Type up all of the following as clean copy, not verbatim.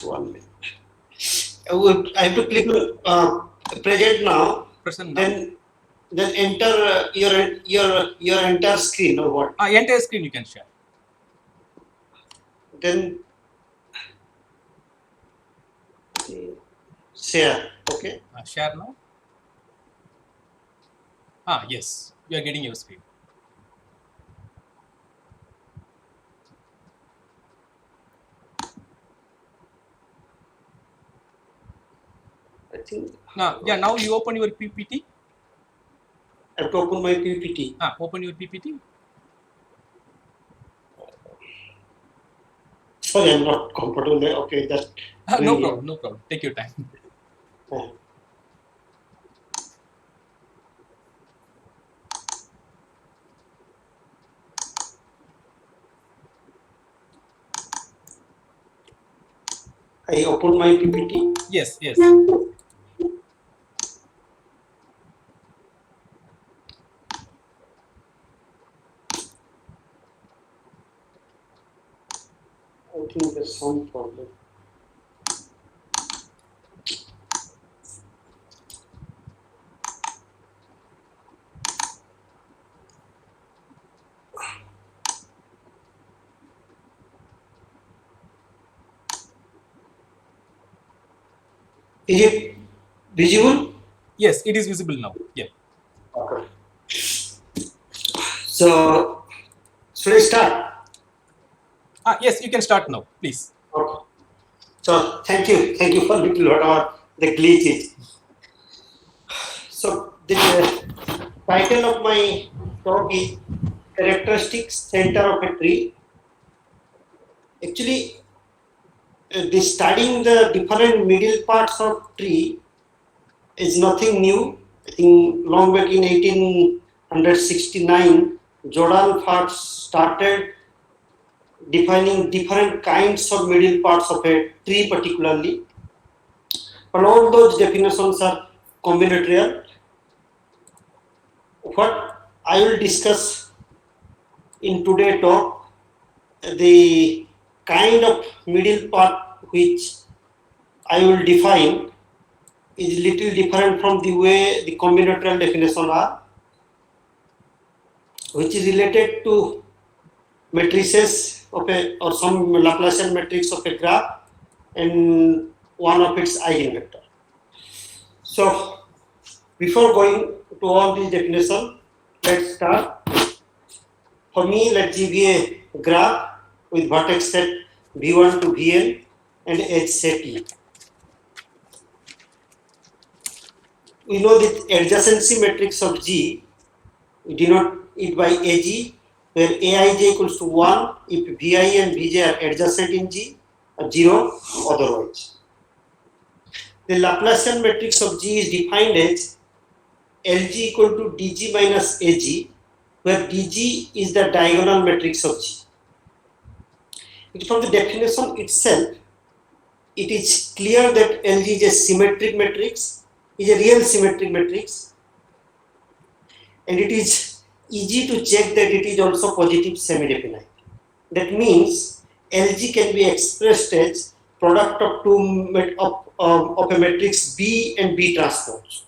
1 minute. I have to click on present now. Present now. Then enter your entire screen or what? Entire screen you can share. Then share. Okay. Share now. Yes, you are getting your screen. I think. Now you open your PPT. I have to open my PPT. Open your PPT. Sorry, I'm not comfortable there. Okay, that. No problem. No problem. Take your time. I open my PPT. Yes. I think there's some problem. Is it visible? Yes, it is visible now. Yeah. Okay. So, should I start? Yes, you can start now, please. Okay. So, thank you for little whatever the glitch is. So, the title of my talk is Characteristics Center of a Tree. Actually, studying the different middle parts of tree is nothing new. I think long back in 1869, Jordan first started defining different kinds of middle parts of a tree particularly. But all those definitions are combinatorial. What I will discuss in today's talk, the kind of middle part which I will define is little different from the way the combinatorial definition are, which is related to matrices of a or some Laplacian matrix of a graph and one of its eigenvector. So before going to all these definitions, let's start. For me, let's give a graph with vertex set V1 to Vn and edge set E. We know the adjacency matrix of G, we denote it by AG, where Aij equals to 1 if Vi and Vj are adjacent in G, or 0 otherwise. The Laplacian matrix of G is defined as Lg equal to Dg minus Ag, where Dg is the diagonal matrix of G. From the definition itself, it is clear that Lg is a symmetric matrix, is a real symmetric matrix, and it is easy to check that it is also positive semi-definite. That means Lg can be expressed as product of of a matrix B and B transpose.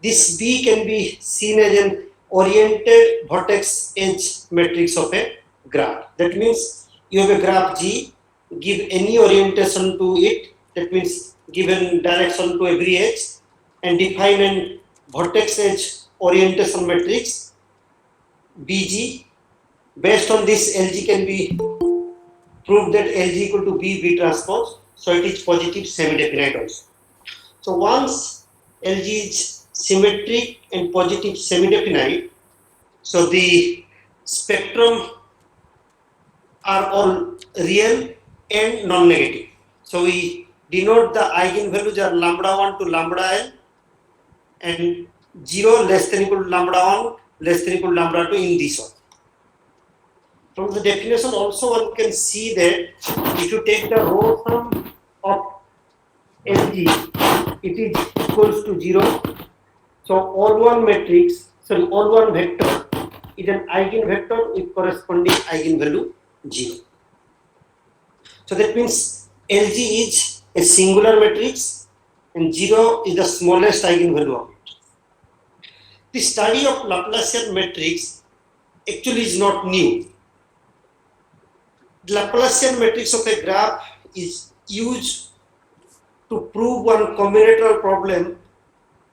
This B can be seen as an oriented vertex edge matrix of a graph. That means you have a graph G, give any orientation to it, that means given direction to every edge, and define an vertex edge orientation matrix Bg. Based on this, Lg can be proved that Lg equal to B transpose, so it is positive semi-definite also. So once Lg is symmetric and positive semi-definite, so the spectrum are all real and non-negative. So we denote the eigenvalues are lambda 1 to lambda n and 0 less than equal to lambda 1 less than equal to lambda 2 in this one. From the definition also one can see that if you take the row sum of Lg, it is equals to 0. So all one vector is an eigenvector with corresponding eigenvalue 0. So that means Lg is a singular matrix and 0 is the smallest eigenvalue of it. The study of Laplacian matrix actually is not new. The Laplacian matrix of a graph is used to prove one combinatorial problem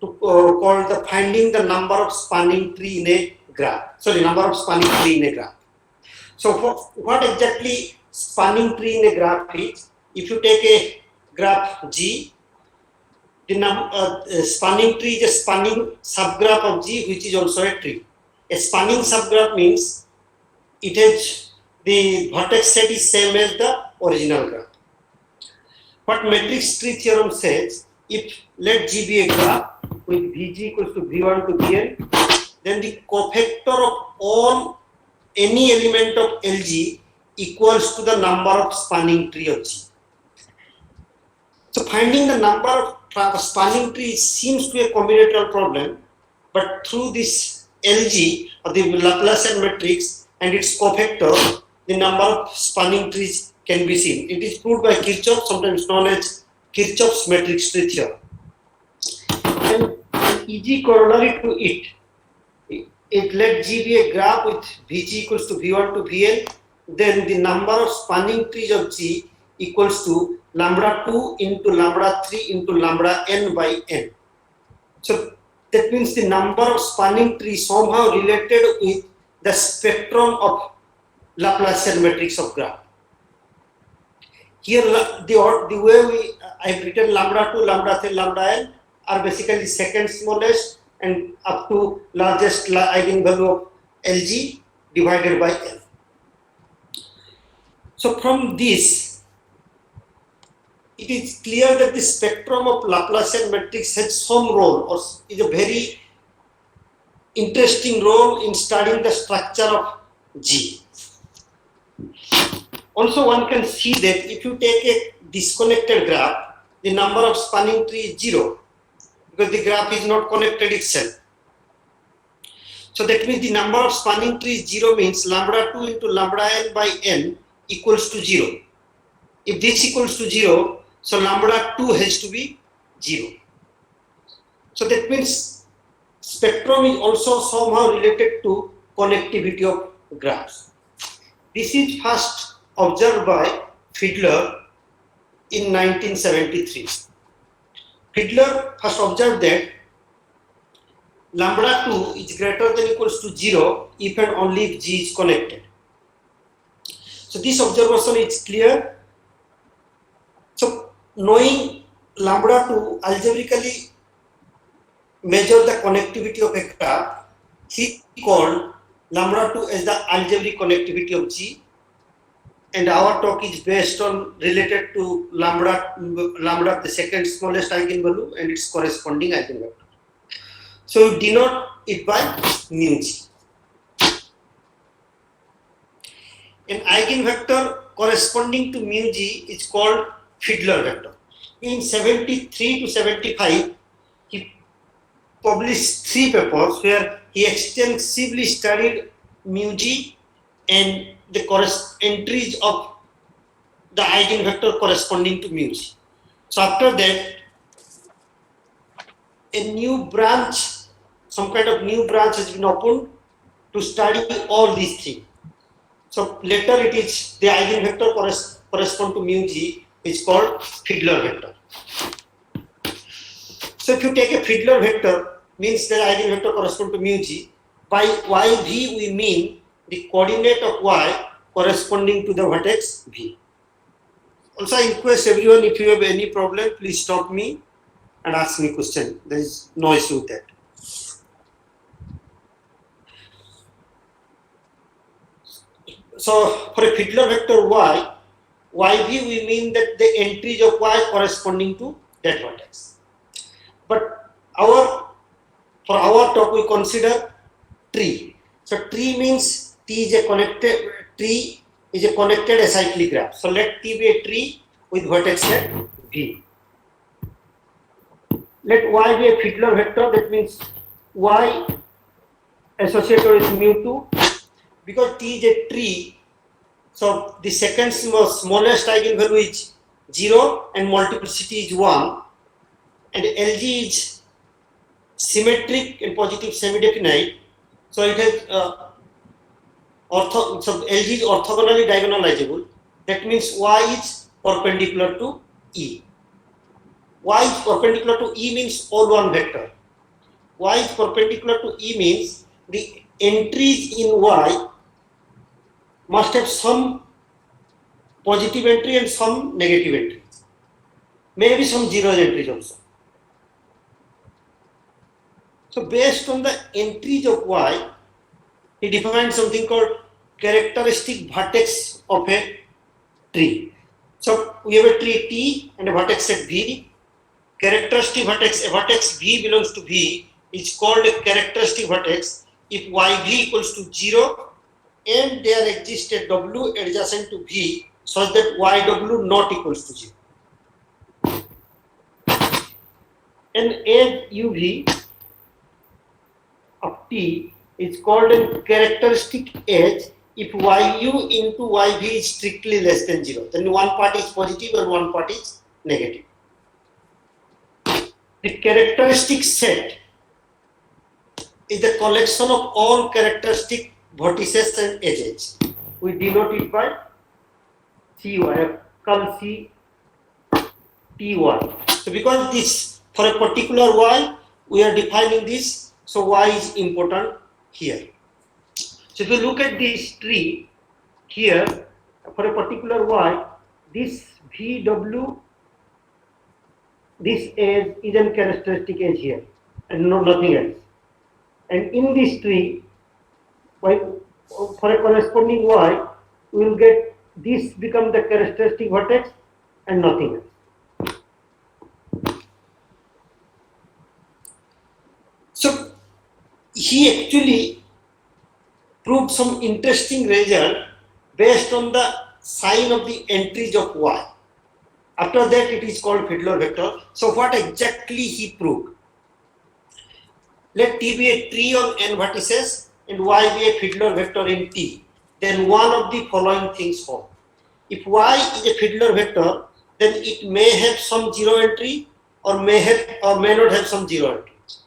called the finding the number of spanning tree in a graph. Sorry, number of spanning tree in a graph. So what exactly spanning tree in a graph is? If you take a graph G, the spanning tree is a spanning subgraph of G, which is also a tree. A spanning subgraph means it has the vertex set is same as the original graph. What matrix tree theorem says, if let G be a graph with Vg equals to V1 to Vn, then the cofactor of all any element of Lg equals to the number of spanning tree of G. So finding the number of spanning tree seems to be a combinatorial problem, but through this Lg or the Laplacian matrix and its cofactor, the number of spanning trees can be seen. It is proved by Kirchhoff, sometimes known as Kirchhoff's matrix tree theorem. And easy corollary to it let G be a graph with Vg equals to V1 to Vn, then the number of spanning trees of G equals to lambda 2 into lambda 3 into lambda n by n. So that means the number of spanning trees somehow related with the spectrum of Laplacian matrix of graph. Here the way I've written lambda 2, lambda 3, lambda n are basically second smallest and up to largest eigenvalue of Lg divided by n. So from this, it is clear that the spectrum of Laplacian matrix has some role or is a very interesting role in studying the structure of G. Also, one can see that if you take a disconnected graph, the number of spanning tree is 0 because the graph is not connected itself. So that means the number of spanning tree is 0 means lambda 2 into lambda n by n equals to 0. If this equals to 0, so lambda 2 has to be 0. So that means spectrum is also somehow related to connectivity of graphs. This is first observed by Fiedler in 1973. Fiedler first observed that lambda 2 is greater than or equals to 0 if and only if G is connected. So this observation is clear. So knowing lambda 2 algebraically measure the connectivity of a graph, he called lambda 2 as the algebraic connectivity of G, and our talk is based on related to lambda the second smallest eigenvalue and its corresponding eigenvector. So we denote it by mu G. An eigenvector corresponding to mu G is called Fiedler vector. In 73 to 75, he published 3 papers where he extensively studied mu G and the entries of the eigenvector corresponding to mu G. So after that, a new branch, some kind of new branch has been opened to study all these things. So later it is the eigenvector correspond to mu G is called Fiedler vector. So if you take a Fiedler vector, means the eigenvector correspond to mu G. By yv we mean the coordinate of y corresponding to the vertex v. Also I request everyone, if you have any problem, please stop me and ask me question. There is no issue with that. So for a Fiedler vector y, yv we mean that the entries of y corresponding to that vertex. But for our talk we consider tree. So tree means tree is a connected acyclic graph. So let T be a tree with vertex set V. Let y be a Fiedler vector, that means y associated with mu2. Because T is a tree, so the second smallest eigenvalue is 0 and multiplicity is 1, and LG is symmetric and positive semi-definite, so it has so LG is orthogonally diagonalizable. That means Y is perpendicular to E. Y is perpendicular to E means all one vector. Y is perpendicular to E means the entries in Y must have some positive entry and some negative entries. Maybe some zeros entries also. So based on the entries of Y, he defined something called characteristic vertex of a tree. So we have a tree T and a vertex set V. Characteristic vertex, a vertex V belongs to V, is called a characteristic vertex if YV equals to 0 and there exists a W adjacent to V such that YW not equals to 0. An edge UV of T is called a characteristic edge if YU into YV is strictly less than 0. Then one part is positive and one part is negative. The characteristic set is the collection of all characteristic vertices and edges. We denote it by CY, call C TY. So because this for a particular Y, we are defining this, so Y is important here. So if you look at this tree here, for a particular Y, this VW, this edge is a characteristic edge here, and no nothing else. And in this tree, for a corresponding Y, we will get this become the characteristic vertex and nothing else. So he actually proved some interesting result based on the sign of the entries of Y. After that, it is called Fiedler vector. So what exactly he proved? Let T be a tree on n vertices and Y be a Fiedler vector in T. Then one of the following things hold. If Y is a Fiedler vector, then it may have some zero entry or may not have some zero entries.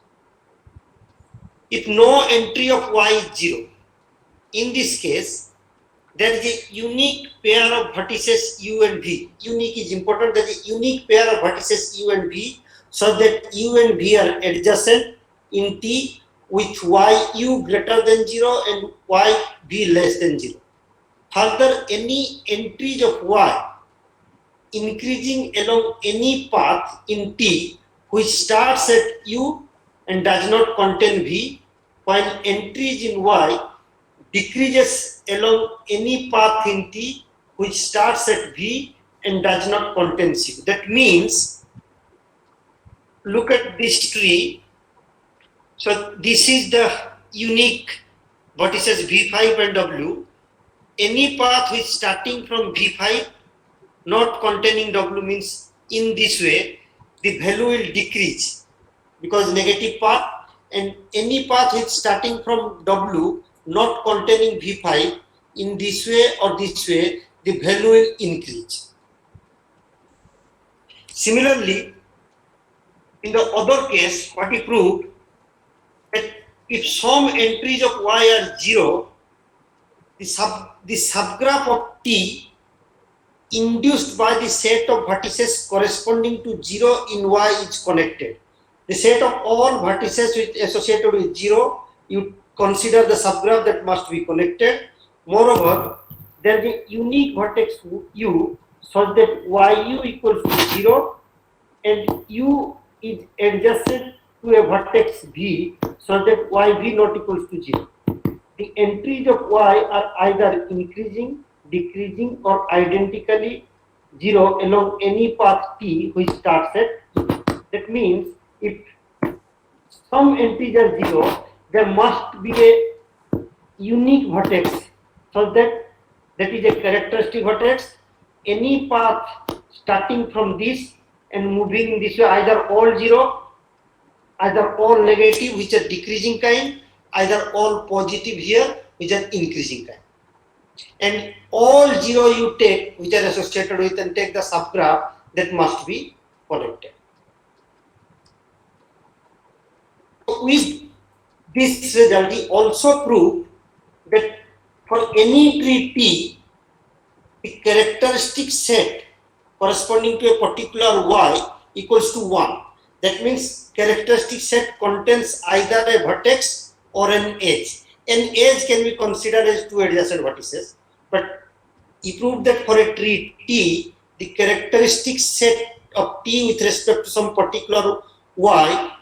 If no entry of Y is 0, in this case, there is a unique pair of vertices U and V. Unique is important. There is a unique pair of vertices U and V, so that U and V are adjacent in T with YU greater than 0 and YV less than 0. Further, any entries of Y increasing along any path in T which starts at U and does not contain V, while entries in Y decreases along any path in T which starts at V and does not contain C. That means, look at this tree. So this is the unique vertices V5 and W. Any path which starting from V5 not containing W means in this way the value will decrease because negative path, and any path which starting from W not containing V5 in this way or this way the value will increase. Similarly, in the other case, what he proved, that if some entries of Y are 0, the subgraph of T induced by the set of vertices corresponding to 0 in Y is connected. The set of all vertices associated with 0, you consider the subgraph that must be connected. Moreover, there is a unique vertex U such that YU equals to 0 and U is adjacent to a vertex V so that YV not equals to 0. The entries of Y are either increasing, decreasing or identically 0 along any path T which starts at. That means if some entries are 0, there must be a unique vertex so that is a characteristic vertex. Any path starting from this and moving in this way, either all 0, either all negative which are decreasing kind, either all positive here which are increasing kind. and all 0 you take which are associated with and take the subgraph that must be connected. With this result, we also prove that for any tree T, the characteristic set corresponding to a particular y equals to 1. That means characteristic set contains either a vertex or an edge. An edge can be considered as two adjacent vertices, but he proved that for a tree T, the characteristic set of T with respect to some particular y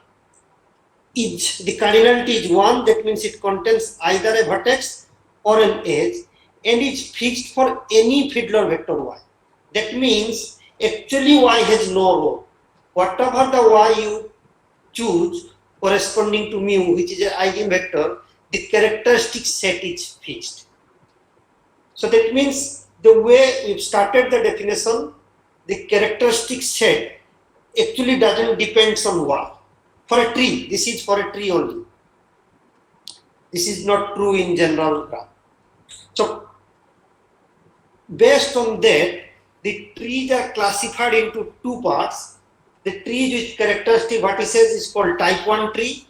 is the cardinality is 1. That means it contains either a vertex or an edge, and it's fixed for any Fiedler vector y. That means actually y has no role. Whatever the y you choose corresponding to mu, which is an eigenvector, the characteristic set is fixed. So that means the way we've started the definition, the characteristic set actually doesn't depend on y. For a tree, this is for a tree only. This is not true in general graph. So based on that, the trees are classified into two parts. The tree with characteristic vertices is called type 1 tree.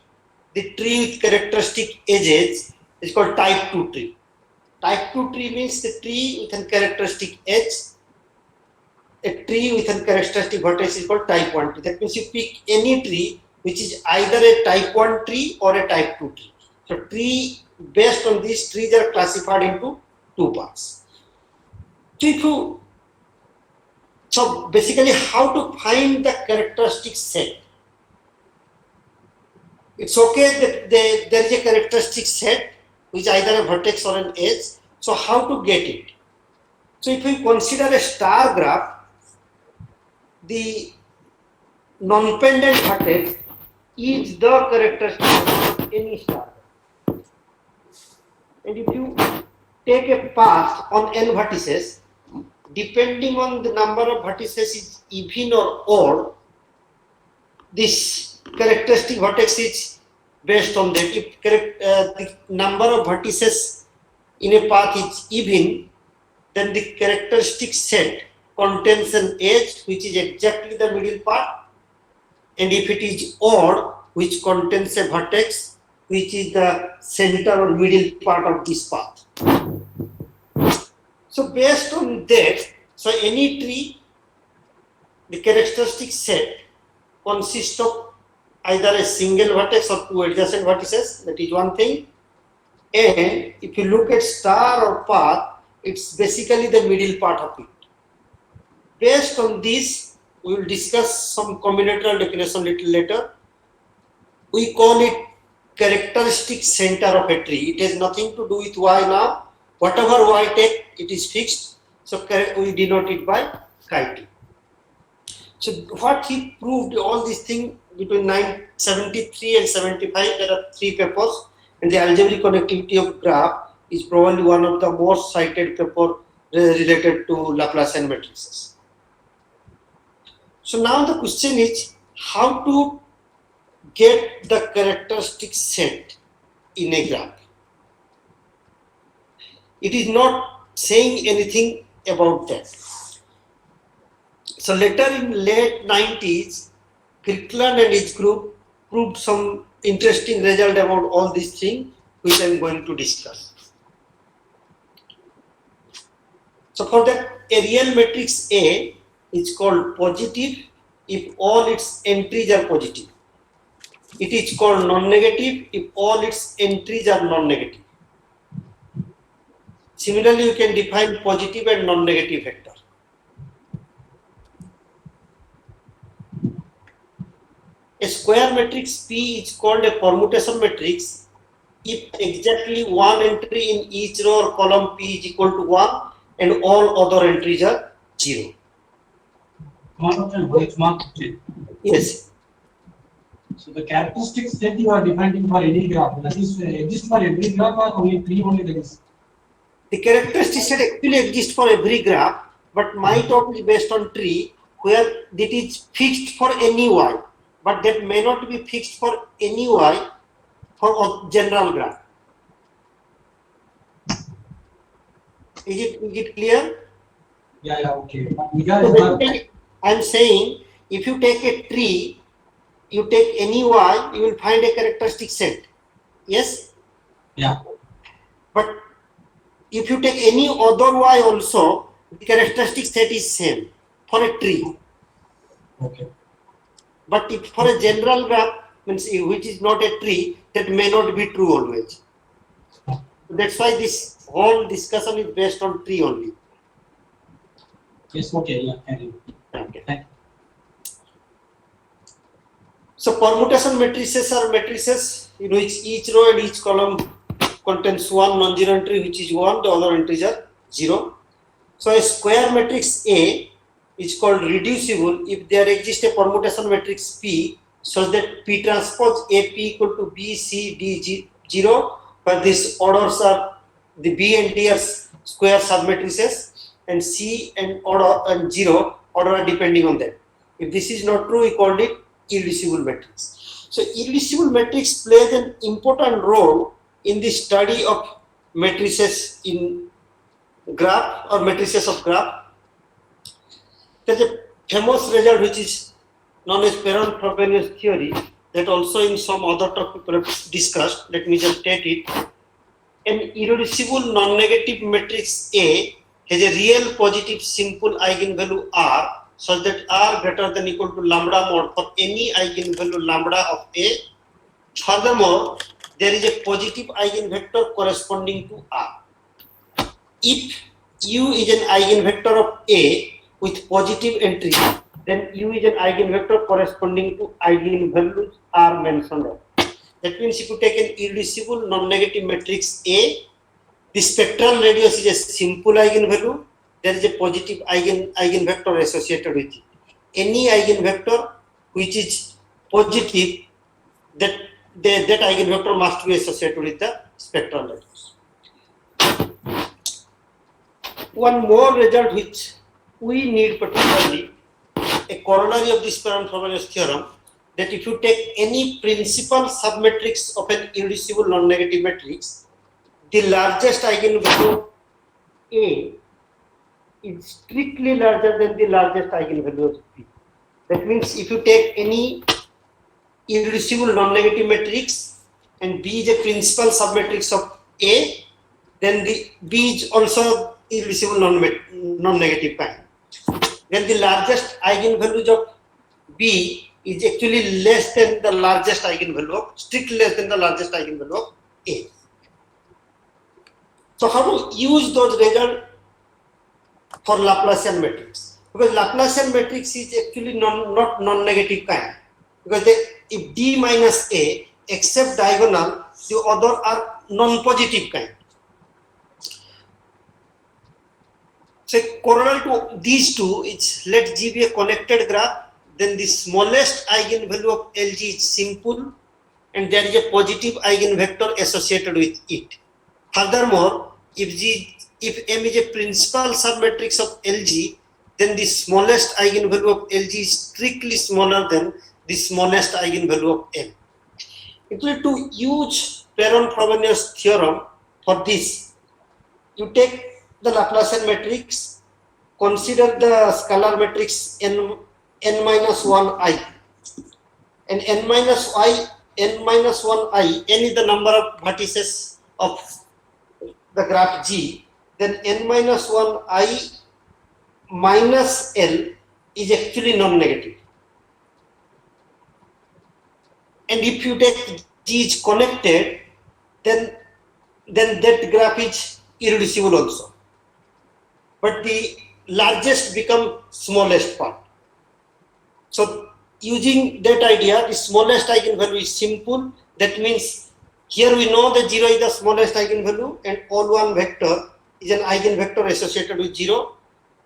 The tree with characteristic edges is called type 2 tree. Type 2 tree means the tree with a characteristic edge. A tree with a characteristic vertex is called type 1 tree. That means you pick any tree which is either a type 1 tree or a type 2 tree. So tree, based on these trees are classified into two parts. So basically how to find the characteristic set? It's okay that there is a characteristic set which is either a vertex or an edge. So how to get it? So if we consider a star graph, the non-pendant vertex is the characteristic of any star. And if you take a path on n vertices, depending on the number of vertices is even or odd, this characteristic vertex is based on that. If the number of vertices in a path is even, then the characteristic set contains an edge which is exactly the middle part, and if it is odd, which contains a vertex which is the center or middle part of this path. So based on that, so any tree, the characteristic set consists of either a single vertex or two adjacent vertices. That is one thing. And if you look at star or path, it's basically the middle part of it. Based on this, we will discuss some combinatorial definition little later. We call it characteristic center of a tree. It has nothing to do with y now. Whatever y take, it is fixed. So we denote it by chi t. So what he proved, all these things between 1973 and 75, there are 3 papers, and the algebraic connectivity of graph is probably one of the most cited paper related to Laplacian matrices. So now the question is how to get the characteristic set in a graph. It is not saying anything about that. So later in late 90s, Kirkland and his group proved some interesting result about all these things, which I am going to discuss. So for that, a real matrix A is called positive if all its entries are positive. It is called non-negative if all its entries are non-negative. Similarly, you can define positive and non-negative vector. A square matrix P is called a permutation matrix if exactly one entry in each row or column P is equal to 1 and all other entries are 0. Yes. So the characteristics that you are defining for any graph, that is exist for every graph or only tree only that is? The characteristic set actually exists for every graph, but my talk is based on tree where it is fixed for any y, but that may not be fixed for any y for a general graph. Is it clear? Yeah, okay. But here So is not. basically, I'm saying if you take a tree, you take any y, you will find a characteristic set. Yes, Yeah. but if you take any other y also, the characteristic set is same for a tree. Okay. But if for a general graph, means which is not a tree, that may not be true always. That's why this whole discussion is based on tree only. Yes, okay. Yeah, carry on. Okay. Thank you. So permutation matrices are matrices in which each row and each column contains one non-zero entry, which is 1, the other entries are 0. So a square matrix A is called reducible if there exists a permutation matrix P such that P transpose AP equal to B, C, D, 0, where these orders are the B and D are square submatrices and C and order and 0 order are depending on that. If this is not true, we called it irreducible matrix. So irreducible matrix plays an important role in the study of matrices in graph or matrices of graph. There's a famous result which is known as Perron-Frobenius theory that also in some other talk people have discussed. Let me just state it. An irreducible non-negative matrix A has a real positive simple eigenvalue R such that R greater than equal to lambda mod for any eigenvalue lambda of A. Furthermore, there is a positive eigenvector corresponding to R. If U is an eigenvector of A with positive entry, then U is an eigenvector corresponding to eigenvalues R mentioned above. That means if you take an irreducible non-negative matrix A, the spectral radius is a simple eigenvalue. There is a positive eigenvector associated with it. Any eigenvector which is positive, that eigenvector must be associated with the spectral radius. One more result which we need particularly, a corollary of this Perron-Frobenius theorem, that if you take any principal submatrix of an irreducible non-negative matrix, the largest eigenvalue A is strictly larger than the largest eigenvalue of B. That means if you take any irreducible non-negative matrix and B is a principal submatrix of A, then the B is also irreducible non-negative kind. Then the largest eigenvalues of B is actually less than the largest eigenvalue of, strictly less than the largest eigenvalue of A. So how to use those results for Laplacian matrix? Because Laplacian matrix is actually not non-negative kind. Because if D minus A except diagonal, the other are non-positive kind. So corollary to these two is, let G be a connected graph, then the smallest eigenvalue of LG is simple and there is a positive eigenvector associated with it. Furthermore, if M is a principal submatrix of LG, then the smallest eigenvalue of LG is strictly smaller than the smallest eigenvalue of M. Actually, to use Perron-Frobenius theorem for this, you take the Laplacian matrix, consider the scalar matrix n minus 1i, and n minus 1i, n is the number of vertices of the graph G, then n minus 1i minus L is actually non-negative. And if you take G is connected, then that graph is irreducible also. But the largest become smallest part. So using that idea, the smallest eigenvalue is simple. That means here we know that 0 is the smallest eigenvalue and all one vector is an eigenvector associated with 0.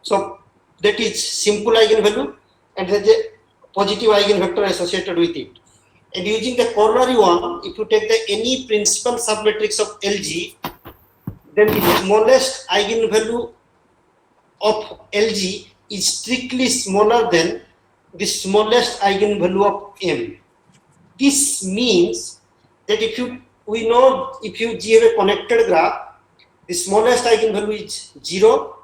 So that is simple eigenvalue and there is a positive eigenvector associated with it. And using the corollary one, if you take the any principal submatrix of LG, then the smallest eigenvalue of LG is strictly smaller than the smallest eigenvalue of M. This means that if you G have a connected graph, the smallest eigenvalue is 0.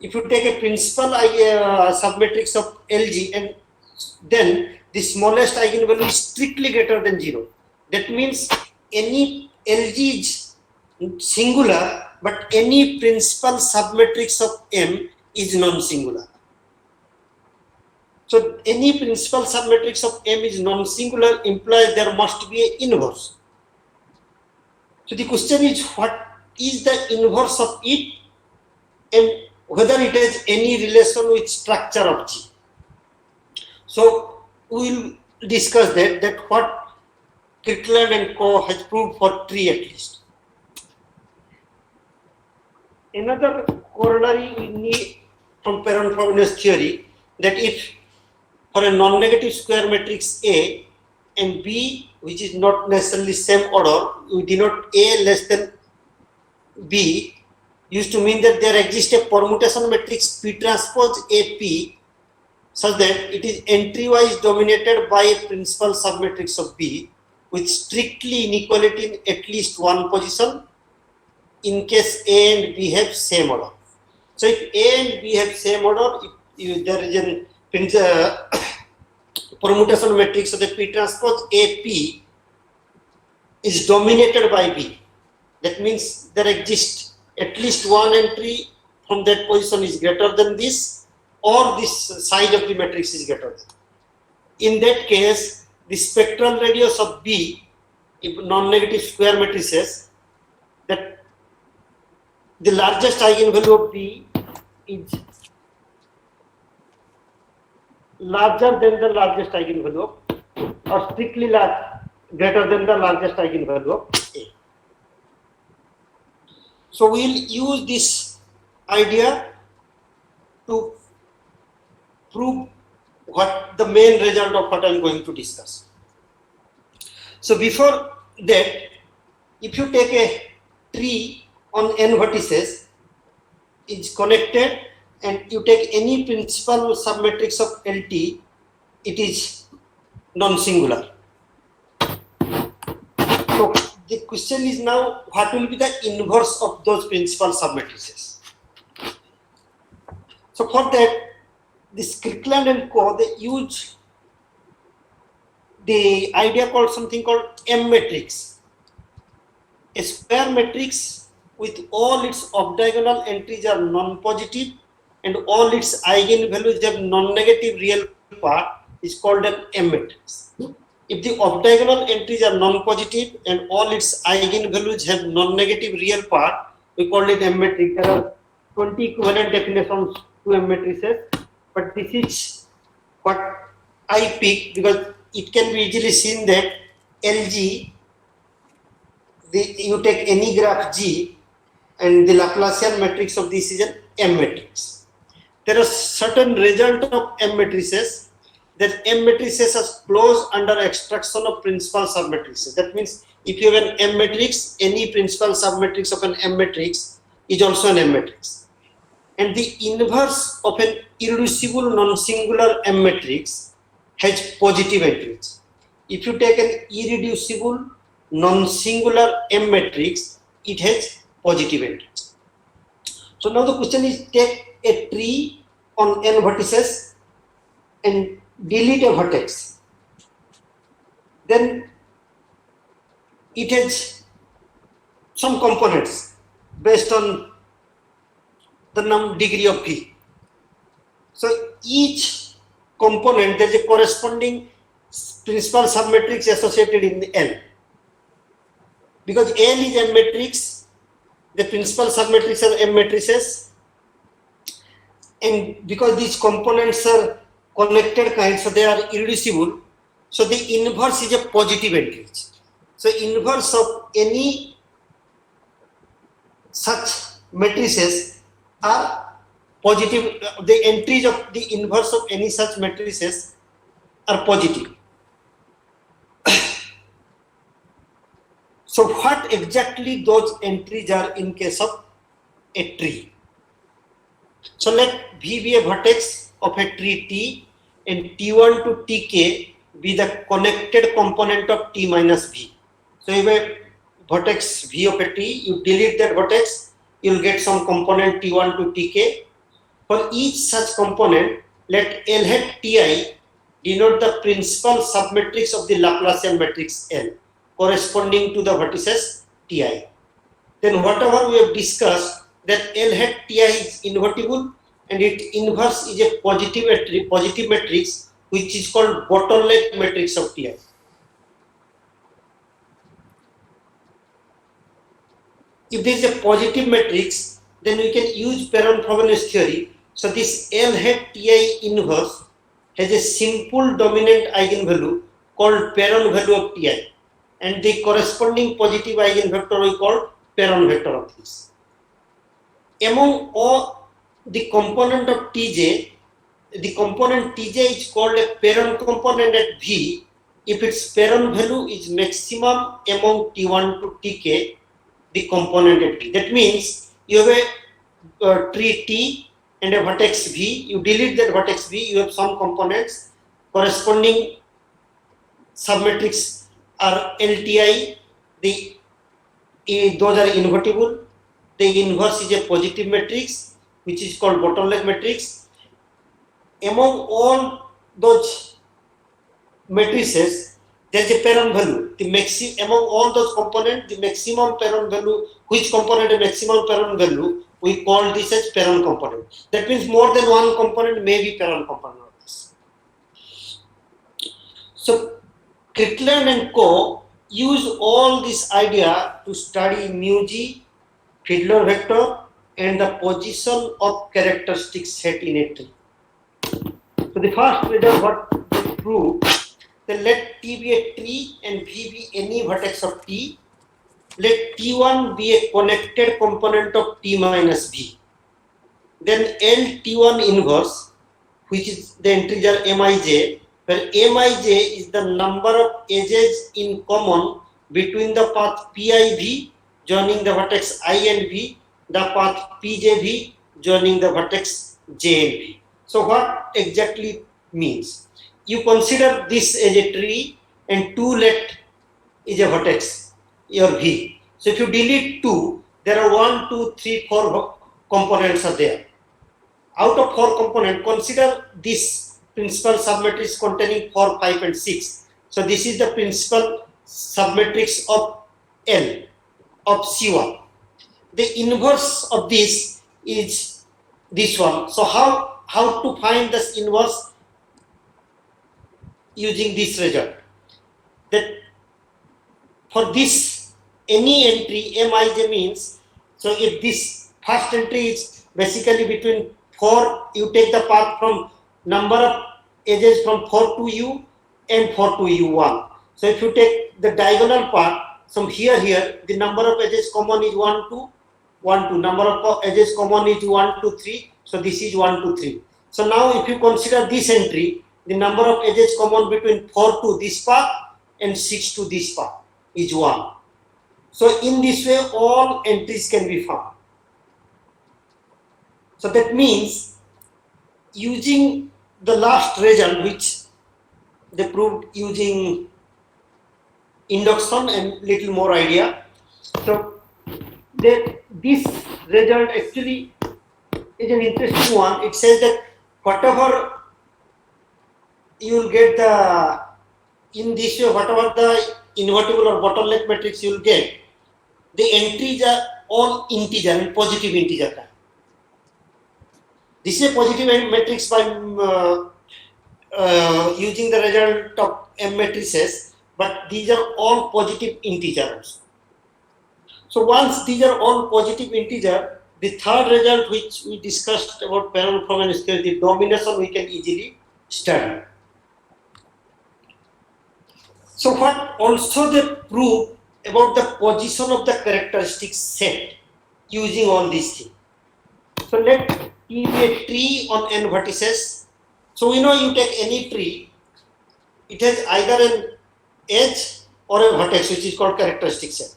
If you take a principal submatrix of LG, and then the smallest eigenvalue is strictly greater than 0. That means any LG is singular, but any principal submatrix of M is non-singular. So any principal submatrix of M is non-singular implies there must be an inverse. So the question is, what is the inverse of it, and whether it has any relation with structure of G. So we will discuss that what Kirkland and Co. has proved for tree at least. Another corollary we need from Perron-Frobenius theory, that if for a non-negative square matrix A and B, which is not necessarily same order, we denote A less than B, used to mean that there exists a permutation matrix P transpose AP such that it is entry-wise dominated by a principal submatrix of B with strictly inequality in at least one position in case A and B have same order. So if A and B have same order, if there is a permutation matrix of the P transpose AP is dominated by B, that means there exists at least one entry from that position is greater than this, or this side of the matrix is greater than. In that case, the spectral radius of B, if non-negative square matrices, that the largest eigenvalue of B is larger than the largest eigenvalue of, or strictly greater than the largest eigenvalue of A. So we will use this idea to prove what the main result of what I am going to discuss. So before that, if you take a tree on n vertices, is connected, and you take any principal submatrix of LT, it is non-singular. So the question is now, what will be the inverse of those principal submatrices? So for that, this Kirkland and Co. they use the idea called something called M matrix, a square matrix with all its off-diagonal entries are non-positive and all its eigenvalues have non-negative real part is called an M matrix. If the off-diagonal entries are non-positive and all its eigenvalues have non-negative real part, we call it M matrix. There are 20 equivalent definitions to M matrices, but this is what I picked because it can be easily seen that LG, you take any graph G and the Laplacian matrix of this is an M matrix. There are certain result of M matrices, that M matrices are closed under extraction of principal submatrices. That means if you have an M matrix, any principal submatrix of an M matrix is also an M matrix. And the inverse of an irreducible non-singular M matrix has positive entries. If you take an irreducible non-singular M matrix, it has positive entries. So now the question is, take a tree on n vertices and delete a vertex. Then it has some components based on the degree of V. So each component, there is a corresponding principal submatrix associated in the L. Because L is M matrix, the principal submatrix are M matrices, and because these components are connected kind, so they are irreducible, so the inverse is a positive entry. So inverse of any such matrices are positive, the entries of the inverse of any such matrices are positive. So what exactly those entries are in case of a tree? So let V be a vertex of a tree T and T1 to Tk be the connected component of T minus V. So if vertex V of a T, you delete that vertex, you will get some component T1 to Tk. For each such component, let L hat Ti denote the principal submatrix of the Laplacian matrix L corresponding to the vertices Ti. Then whatever we have discussed, that L hat Ti is invertible and its inverse is a positive matrix which is called bottleneck matrix of Ti. If there is a positive matrix, then we can use Perron-Frobenius theory. So this L hat Ti inverse has a simple dominant eigenvalue called Perron value of Ti, and the corresponding positive eigenvector we call Perron vector of this. Among all the component of Tj, the component Tj is called a Perron component at V if its Perron value is maximum among T1 to Tk, the component at V. That means you have a tree T and a vertex V, you delete that vertex V, you have some components, corresponding submatrix are LTI, those are invertible, the inverse is a positive matrix which is called bottleneck matrix. Among all those matrices, there is a Perron value. Among all those components, the maximum Perron value, which component a maximum Perron value, we call this as Perron component. That means more than one component may be Perron component of this. So Kirtland and co. use all this idea to study mu G, Fiedler vector, and the position of characteristic set in a tree. So the first result what they prove, then let T be a tree and V be any vertex of T. Let T1 be a connected component of T minus V. Then L T1 inverse, which is the integer Mij, where Mij is the number of edges in common between the path Piv joining the vertex I and V, the path Pjv joining the vertex J and V. So what exactly means? You consider this as a tree and 2 let is a vertex, your V. So if you delete 2, there are 1, 2, 3, 4 components are there. Out of 4 components, consider this principal submatrix containing 4, 5 and 6. So this is the principal submatrix of L, of C1. The inverse of this is this one. So how to find this inverse? Using this result, that for this any entry Mij means, so if this first entry is basically between 4, you take the path from number of edges from 4 to U and 4 to U1. So if you take the diagonal path from here, the number of edges common is 1 to 1 to, number of edges common is 1 to 3, so this is 1 to 3. So now if you consider this entry, the number of edges common between 4 to this path and 6 to this path is 1. So in this way all entries can be found. So that means using the last result which they proved using induction and little more idea. So this result actually is an interesting one. It says that whatever you will get in this way, whatever the invertible or bottleneck matrix you will get, the entries are all integer and positive integer kind. This is a positive matrix by using the result of M matrices, but these are all positive integers. So once these are all positive integer, the third result which we discussed about Perron-Frobenius theory, the domination we can easily study. So what also they prove about the position of the characteristic set using all these things. So let T be a tree on n vertices. So we know you take any tree, it has either an edge or a vertex which is called characteristic set.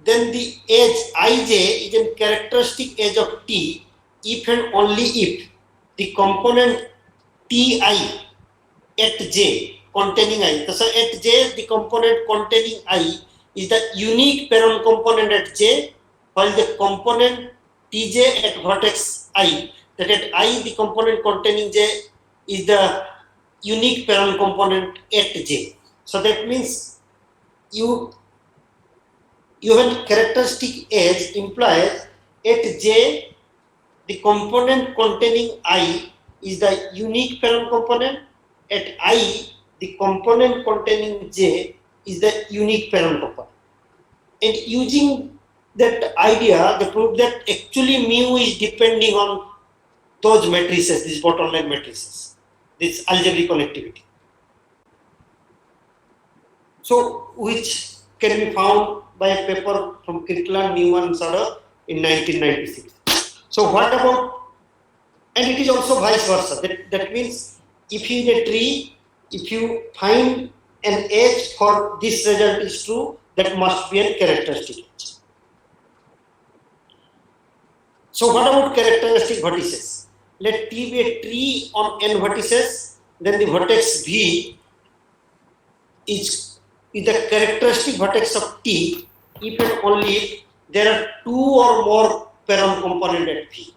Then the edge Ij is a characteristic edge of T if and only if the component Ti at J containing I. So at J, the component containing I is the unique parent component at J, while the component Tj at vertex I, that at I, the component containing J is the unique parent component at J. So that means you have a characteristic edge implies at J, the component containing I is the unique parent component. At I, the component containing J is the unique parent component. And using that idea, they prove that actually mu is depending on those matrices, these bottleneck matrices, this algebraic connectivity. So, which can be found by a paper from Kirkland, Newman, and Sutter in 1996. So, what about, and it is also vice versa. That means if in a tree, if you find an edge for this result is true, that must be a characteristic edge. So, what about characteristic vertices? Let T be a tree on n vertices, then the vertex V is the characteristic vertex of T if and only if there are two or more parent component at V.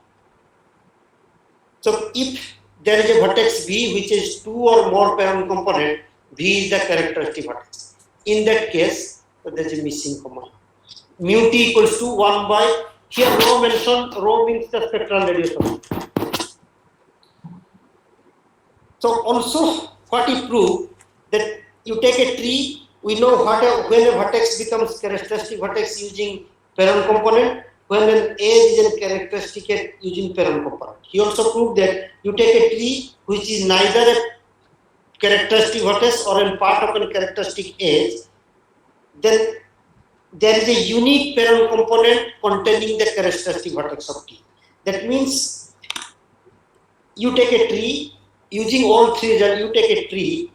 So if there is a vertex V which is two or more parent component, V is the characteristic vertex. In that case, there is a missing component. Mu T equals to 1 by, here rho mentioned, rho means the spectral radius of it. So also what you prove that you take a tree, we know when a vertex becomes characteristic vertex using parent component, when an edge is a characteristic edge using parent component. He also proved that you take a tree which is neither a characteristic vertex or a part of a characteristic edge, then there is a unique parent component containing the characteristic vertex of T. That means you take a tree, using all three results, you take a tree,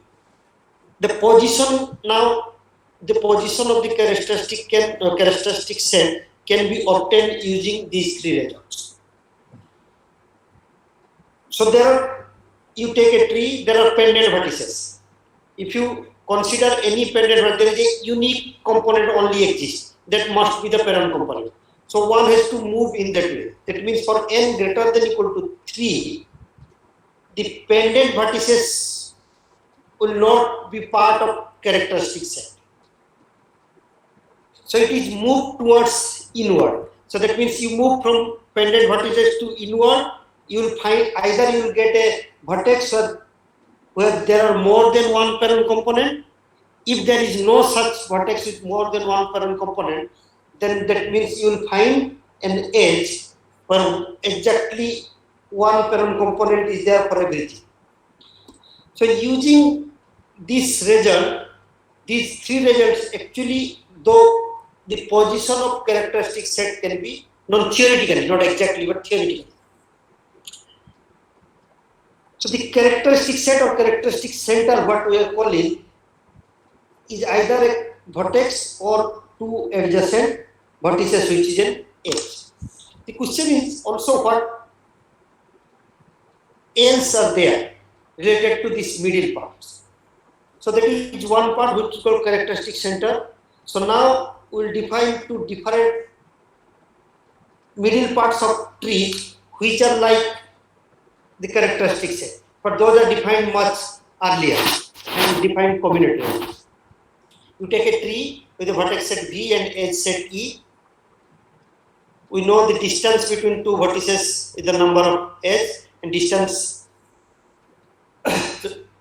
the position now, the position of the characteristic set can be obtained using these three results. So there are, you take a tree, there are pendant vertices. If you consider any pendant vertex, there is a unique component only exists. That must be the parent component. So one has to move in that way. That means for n greater than equal to 3, the pendant vertices will not be part of characteristic set. So it is moved towards inward. So that means you move from pendant vertices to inward, you will find either you will get a vertex where there are more than one parent component. If there is no such vertex with more than one parent component, then that means you will find an edge where exactly one parent component is there for everything. So using this result, these three results actually, though the position of characteristic set can be non-theoretically, not exactly, but theoretically. So the characteristic set or characteristic center, what we are calling, is either a vertex or two adjacent vertices which is an edge. The question is also what else are there related to this middle parts. So that is one part which is called characteristic center. So now we will define two different middle parts of trees which are like the characteristic set, but those are defined much earlier and defined combinatorially. You take a tree with a vertex set V and edge set E. We know the distance between two vertices is the number of edges, and distance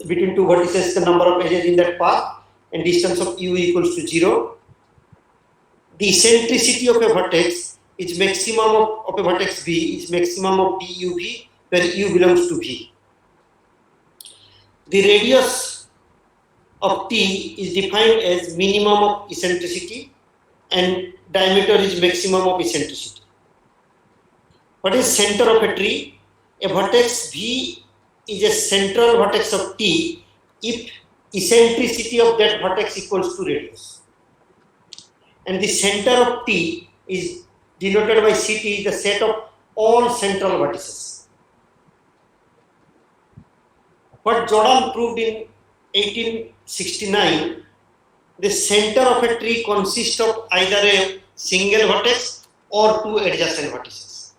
between two vertices is the number of edges in that path, and distance of U equals to 0. The eccentricity of a vertex is maximum of a vertex V is maximum of DUV, where U belongs to V. The radius of T is defined as minimum of eccentricity and diameter is maximum of eccentricity. What is center of a tree? A vertex V is a central vertex of T if eccentricity of that vertex equals to radius. And the center of T is denoted by CT, the set of all central vertices. What Jordan proved in 1869, the center of a tree consists of either a single vertex or two adjacent vertices.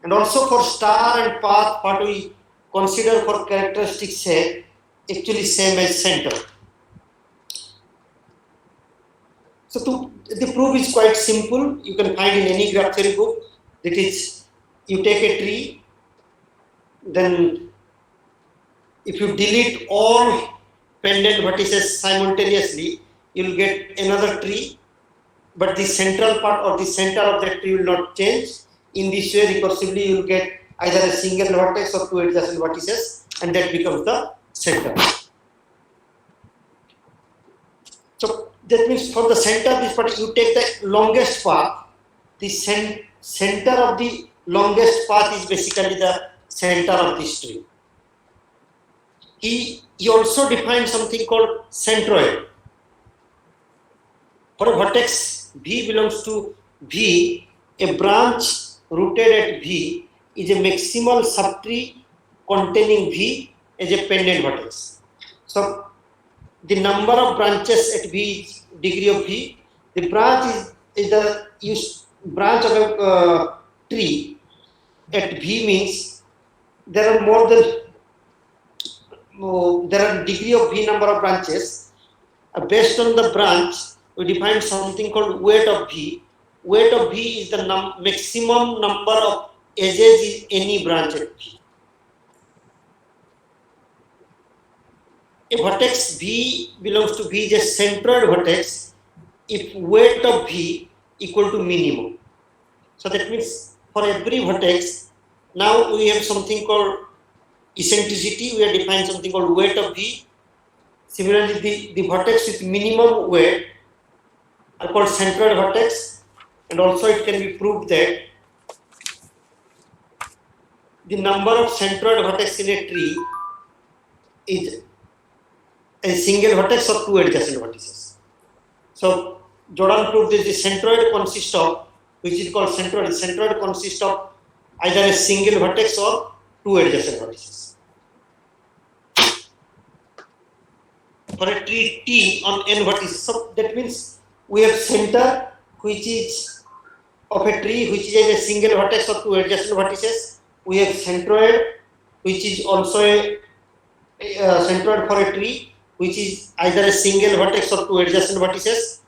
And also for star and path, what we consider for characteristic set, actually same as center. So the proof is quite simple. You can find in any graph theory book. That is, you take a tree, then if you delete all pendant vertices simultaneously, you will get another tree, but the central part or the center of that tree will not change. In this way, recursively, you will get either a single vertex or two adjacent vertices, and that becomes the center. So that means for the center of this part, you take the longest path. The center of the longest path is basically the center of this tree. He also defined something called centroid. For a vertex V belongs to V, a branch rooted at V is a maximal subtree containing V as a pendant vertex. So the number of branches at V is degree of V. The branch is the branch of a tree at V means there are more than there are degree of V number of branches. Based on the branch, we define something called weight of V. Weight of V is the maximum number of edges in any branch at V. A vertex V belongs to V is a centroid vertex if weight of V equal to minimum. So that means for every vertex, now we have something called eccentricity, we are defining something called weight of V. Similarly, the vertex with minimum weight are called centroid vertex, and also it can be proved that the number of centroid vertex in a tree is a single vertex or two adjacent vertices. So Jordan proved that the centroid consists of, which is called centroid. Centroid consists of either a single vertex or two adjacent vertices. For a tree T on n vertices, so that means we have center which is of a tree which is a single vertex or two adjacent vertices. We have centroid which is also a centroid for a tree which is either a single vertex or two adjacent vertices,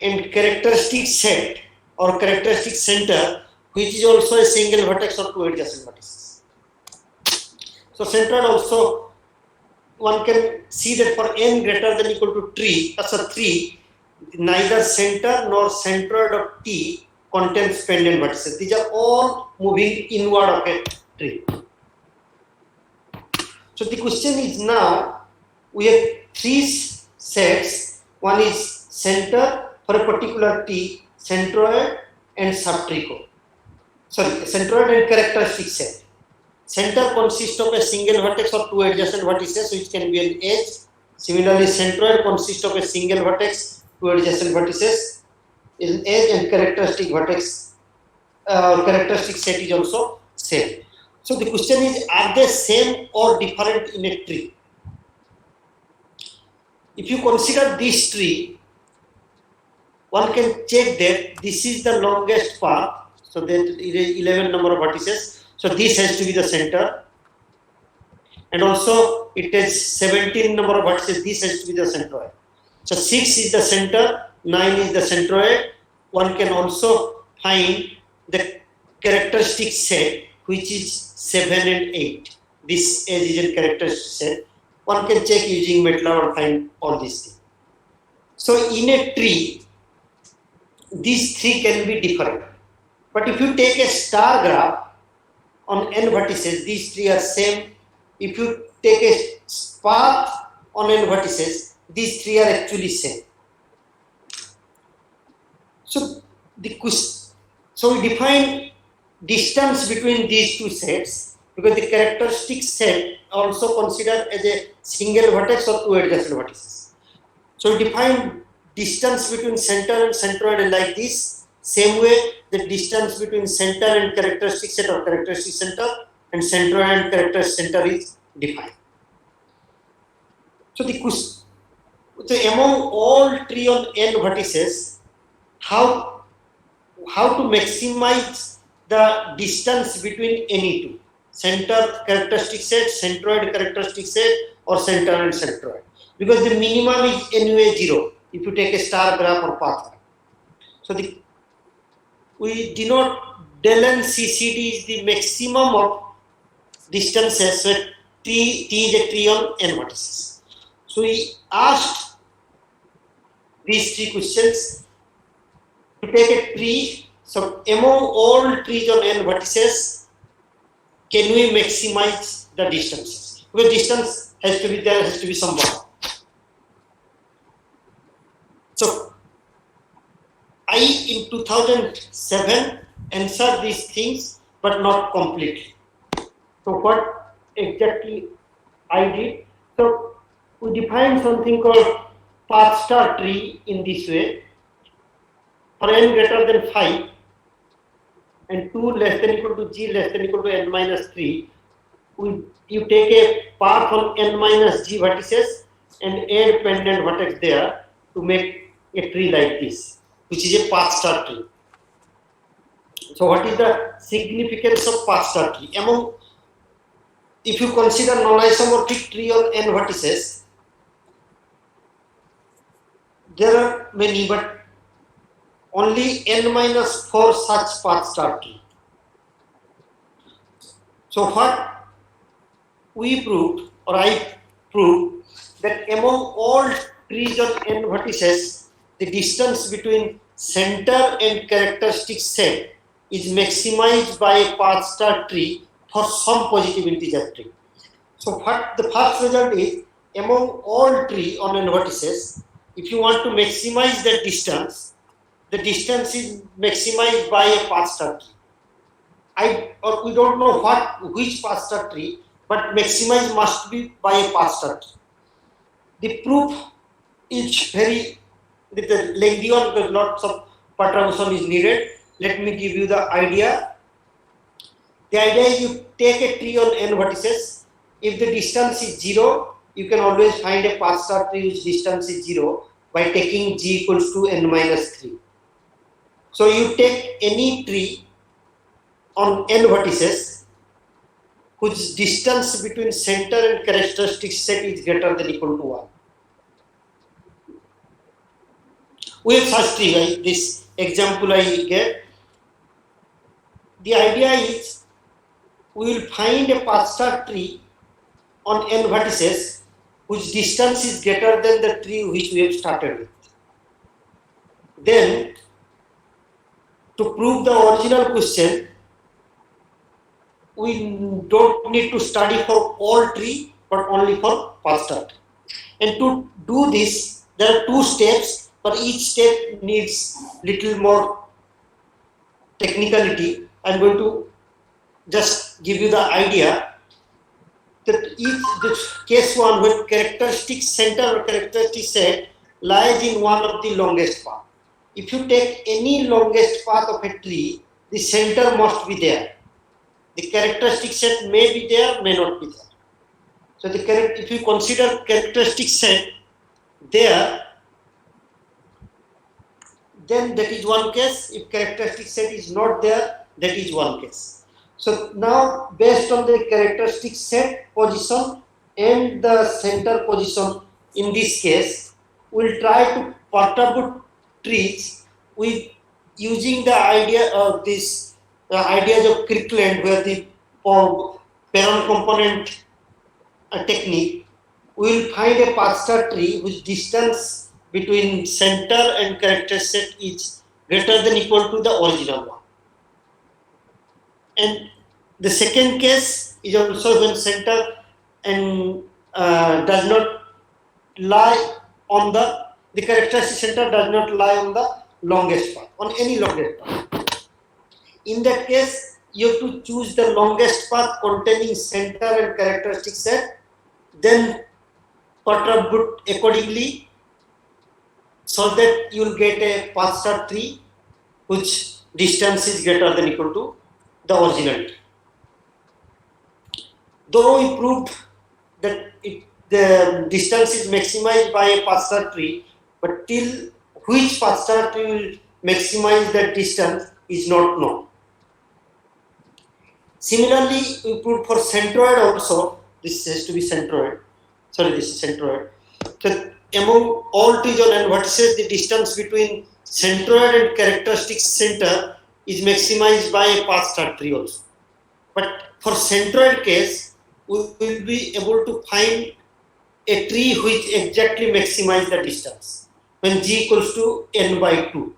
and characteristic set or characteristic center which is also a single vertex or two adjacent vertices. So centroid also, one can see that for n greater than equal to 3, neither center nor centroid of T contains pendant vertices. These are all moving inward of a tree. So the question is, now we have three sets. One is center for a particular T, centroid and subtree. Centroid and characteristic set. Center consists of a single vertex or two adjacent vertices which can be an edge. Similarly, centroid consists of a single vertex, two adjacent vertices is an edge, and characteristic vertex, characteristic set is also same. So the question is, are they same or different in a tree? If you consider this tree, one can check that this is the longest path, so that it is 11 number of vertices. So this has to be the center, and also it has 17 number of vertices. This has to be the centroid. So 6 is the center, 9 is the centroid. One can also find the characteristic set which is 7 and 8. This edge is a characteristic set. One can check using MATLAB and find all these things. So in a tree, these three can be different. But if you take a star graph on n vertices, these three are same. If you take a path on n vertices, these three are actually same. So we define distance between these two sets, because the characteristic set also considered as a single vertex or two adjacent vertices. So we define distance between center and centroid like this. Same way, the distance between center and characteristic set or characteristic center and centroid and character center is defined. So the question, so among all tree on n vertices, how to maximize the distance between any two, center characteristic set, centroid characteristic set, or center and centroid, because the minimum is anyway 0 if you take a star graph or path graph. So we denote del n CCD is the maximum of distances where T is a tree on n vertices. So we asked these three questions to take a tree. So among all trees on n vertices, can we maximize the distances? Because distance has to be there, has to be some bound. So I in 2007 answered these things, but not completely. So what exactly I did? So we defined something called path star tree in this way. For n greater than 5 and 2 less than equal to g less than equal to n minus 3, you take a path on n minus g vertices and add pendant vertex there to make a tree like this, which is a path star tree. So what is the significance of path star tree? Among, if you consider non-isomorphic tree on n vertices, there are many, but only n minus 4 such path star tree. So what we proved, or I proved, that among all trees on n vertices, the distance between center and characteristic set is maximized by a path star tree for some positive integer tree. So what the first result is, among all tree on n vertices, if you want to maximize that distance, the distance is maximized by a path star tree. We don't know which path star tree, but maximize must be by a path star tree. The proof is very lengthy one because lots of perturbation is needed. Let me give you the idea. The idea is you take a tree on n vertices. If the distance is 0, you can always find a path star tree whose distance is 0 by taking g equals to n minus 3. So you take any tree on n vertices whose distance between center and characteristic set is greater than equal to 1. We have such tree, like this example I gave. The idea is we will find a path star tree on n vertices whose distance is greater than the tree which we have started with. Then, to prove the original question, we don't need to study for all tree, but only for path star tree. And to do this, there are 2 steps, but each step needs little more technicality. I'm going to just give you the idea that this case 1, when characteristic center or characteristic set lies in one of the longest path. If you take any longest path of a tree, the center must be there. The characteristic set may be there, may not be there. So if you consider characteristic set there, then that is one case. If characteristic set is not there, that is one case. So now, based on the characteristic set position and the center position in this case, we will try to perturb trees with using the idea of this ideas of Kirkland, where the parent component technique. We will find a path star tree whose distance between center and character set is greater than equal to the original one. And the second case is also when center and does not lie on the characteristic center does not lie on the longest path, on any longest path. In that case, you have to choose the longest path containing center and characteristic set, then perturb accordingly, so that you will get a path star tree which distance is greater than equal to the original tree. though we proved that the distance is maximized by a path star tree, but till which path star tree will maximize that distance is not known. Similarly, we proved for centroid also, this has to be centroid, sorry, this is centroid. So among all trees on n vertices, the distance between centroid and characteristic center is maximized by a path star tree also. But for centroid case, we will be able to find a tree which exactly maximizes the distance when g equals to n by 2.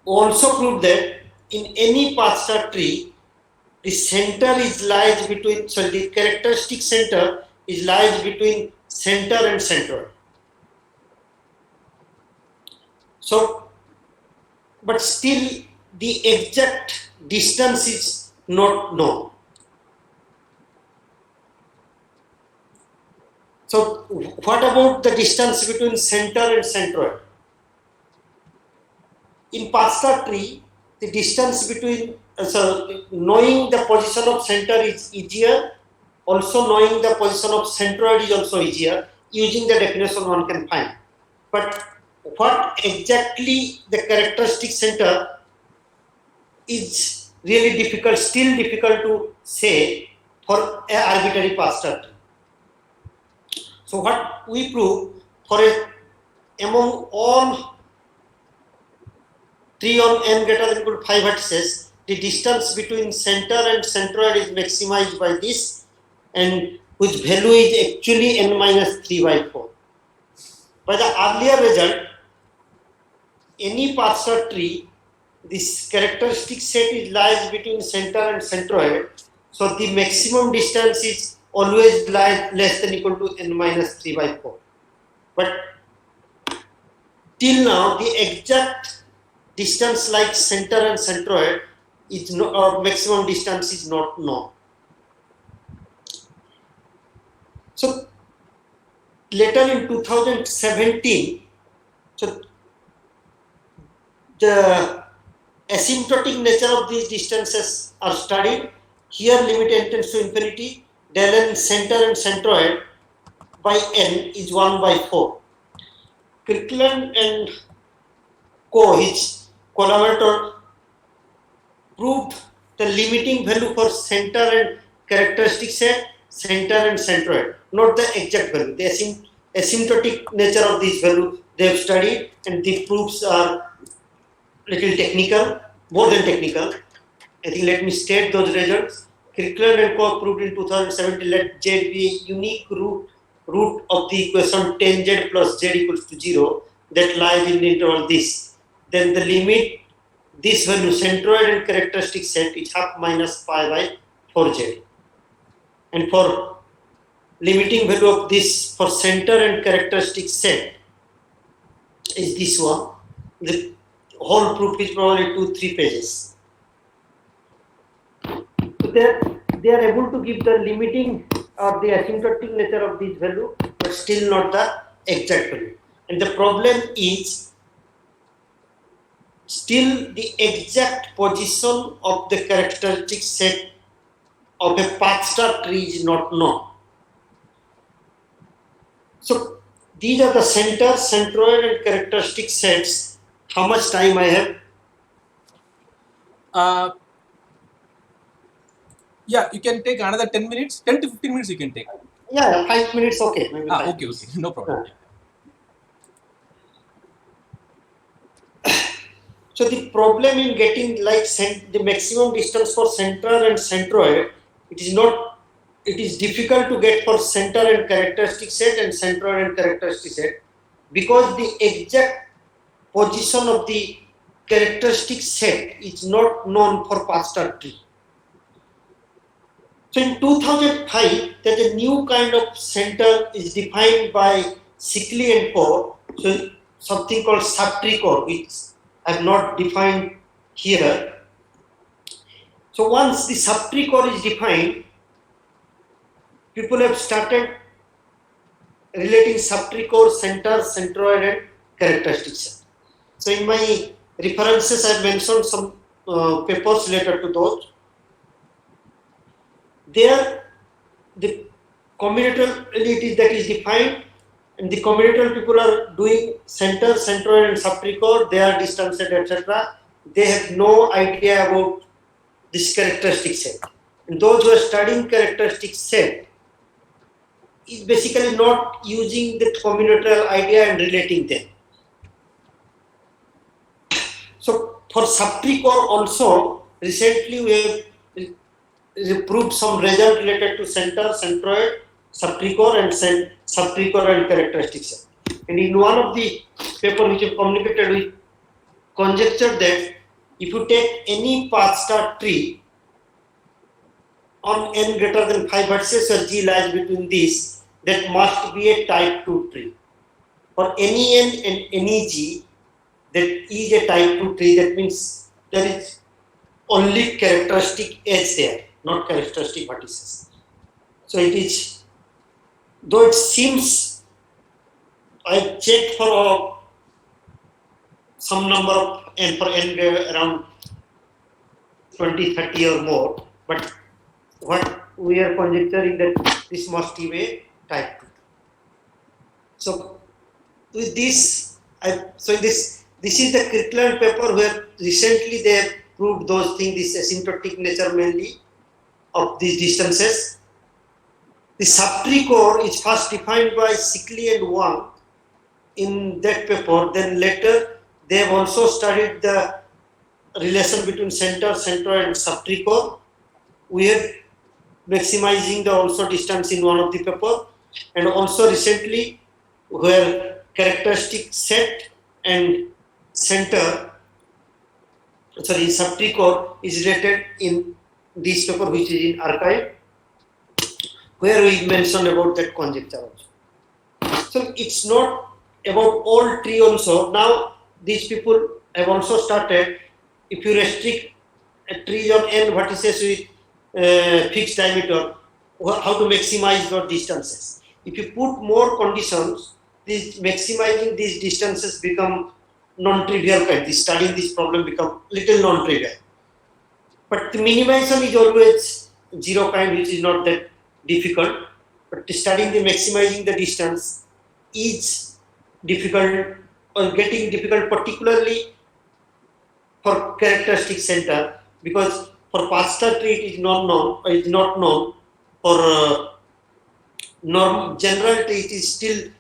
Also proved that in any path star tree, the center is lies between, sorry, the characteristic center is lies between center and centroid. So, but still the exact distance is not known. So, what about the distance between center and centroid? In path star tree, the distance between, knowing the position of center is easier, also knowing the position of centroid is also easier, using the definition one can find. But what exactly the characteristic center is really difficult, still difficult to say for an arbitrary path star tree. So what we prove for among all tree on n greater than equal to 5 vertices, the distance between center and centroid is maximized by this, and whose value is actually n minus 3 by 4. By the earlier result, any path star tree, this characteristic set is lies between center and centroid, so the maximum distance is always lies less than equal to n minus 3 by 4. But till now, the exact distance like center and centroid is no, or maximum distance is not known. So later in 2017, so the asymptotic nature of these distances are studied. Here limit n tends to infinity, del n center and centroid by n is 1 by 4. Kirkland and his collaborator proved the limiting value for center and characteristic set, center and centroid, not the exact value. The asymptotic nature of this value they have studied, and the proofs are little technical, more than technical. I think let me state those results. Kirkland and Co. proved in 2017 let z be a unique root of the equation 10z plus z equals to 0 that lies in the interval this. Then the limit this value centroid and characteristic set is half minus pi by 4z. And for limiting value of this for center and characteristic set is this one. The whole proof is probably 2-3 pages. So they are able to give the limiting or the asymptotic nature of this value, but still not the exact value. And the problem is still the exact position of the characteristic set of a path star tree is not known. So these are the center, centroid and characteristic sets. How much time I have? Yeah, you can take another 10 minutes, 10 to 15 minutes you can take. Yeah, 5 minutes, okay. Maybe Ah, 5 okay, minutes. okay, no problem. So the problem in getting like the maximum distance for center and centroid, it is difficult to get for center and characteristic set and centroid and characteristic set, because the exact position of the characteristic set is not known for path star tree. So in 2005, there's a new kind of center is defined by Sickley and Co. So something called subtree core, which I have not defined here. So once the subtree core is defined, people have started relating subtree core, center, centroid and characteristic set. So in my references, I have mentioned some papers related to those. there the combinatoriality that is defined, and the combinatorial people are doing center, centroid and subtrichord, their distance set, etc. They have no idea about this characteristic set. And those who are studying characteristic set is basically not using the combinatorial idea and relating them. So for subtrichord also, recently we have proved some result related to center, centroid, subtrichord and subtrichord and characteristic set. And in one of the paper which I communicated, we conjectured that if you take any path star tree on n greater than 5 vertices or G lies between these, that must be a type 2 tree. For any n and any G, that is a type 2 tree. That means there is only characteristic edge there, not characteristic vertices. So it is, though it seems, I checked for some number of n for n around 20, 30 or more, but what we are conjecturing that this must be a type 2. So with this, this is the Kirkland paper where recently they have proved those things, this asymptotic nature mainly of these distances. The subtrichord is first defined by Sikli and Wang in that paper. Then later they have also studied the relation between center, centroid and subtrichord. We are maximizing the also distance in one of the paper, and also recently where characteristic set and center, subtrichord is related in this paper which is in archive, where we mentioned about that conjecture also. So it's not about all tree also. Now these people have also started, if you restrict a tree of n vertices with fixed diameter, how to maximize your distances. If you put more conditions, this maximizing these distances become non-trivial kind. Studying this problem become little non-trivial. But the minimization is always zero kind, which is not that difficult. But studying the maximizing the distance is difficult or getting difficult, particularly for characteristic center, because for path star tree it is not known. For general tree it is still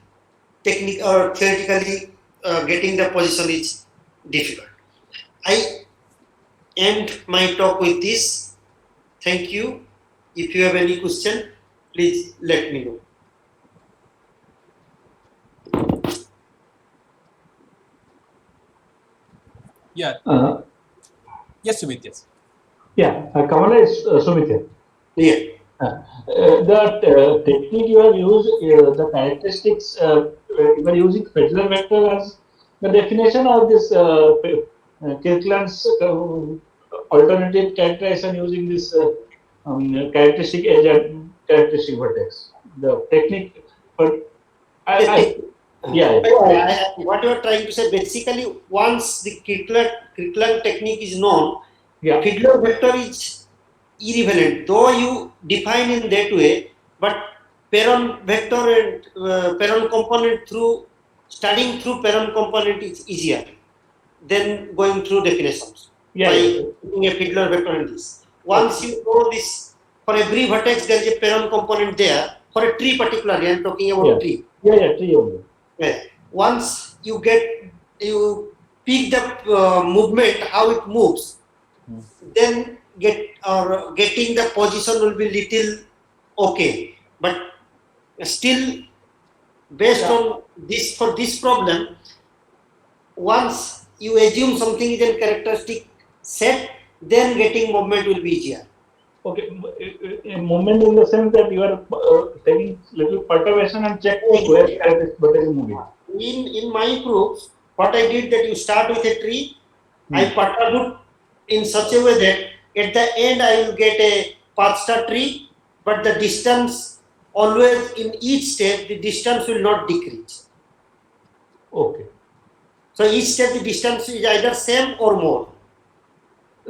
technical or theoretically getting the position is difficult. I end my talk with this. Thank you. If you have any question, please let me know. Yeah. Yes, Sumit. Yes. Yeah, Kamala is Sumit here. Yeah. The technique you have used, the characteristics, you are using Fedler vector as the definition of this Kirkland's alternative characterization using this characteristic edge and characteristic vertex. The technique, but what you are trying to say, basically, once the Kirkland technique is known, yeah. Fedler vector is irrelevant, though you define in that way, but Perron vector and Perron component through studying through Perron component is easier than going through definitions. Yeah, by putting a Fedler vector in this. Once you know this, for every vertex there is a Perron component there. For a tree particularly, I am talking about tree. Tree only. Yeah. Once you pick the movement, how it moves, then getting the position will be little okay. But still, based on this, for this problem, once you assume something is a characteristic set, then getting movement will be easier. Okay, movement in the sense that you are taking little perturbation and check where characteristic is moving. In my proofs, what I did that you start with a tree, I perturb in such a way that at the end I will get a path star tree, but the distance always in each step the distance will not decrease. Okay. So each step the distance is either same or more.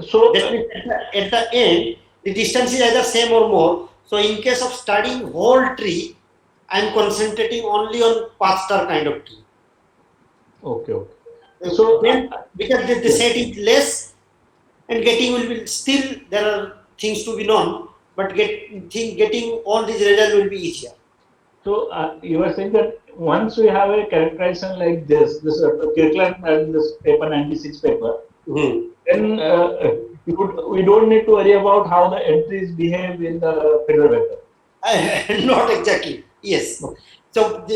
So that means at the end the distance is either same or more. So in case of studying whole tree, I am concentrating only on path star kind of tree. Okay, okay. So Then, because the yes. set is less and getting will be still, there are things to be known, but getting all these results will be easier. So you were saying that once we have a characterization like this Kirkland and this paper 96 paper, then we don't need to worry about how the entries behave in the Federal vector. Not exactly. Yes. So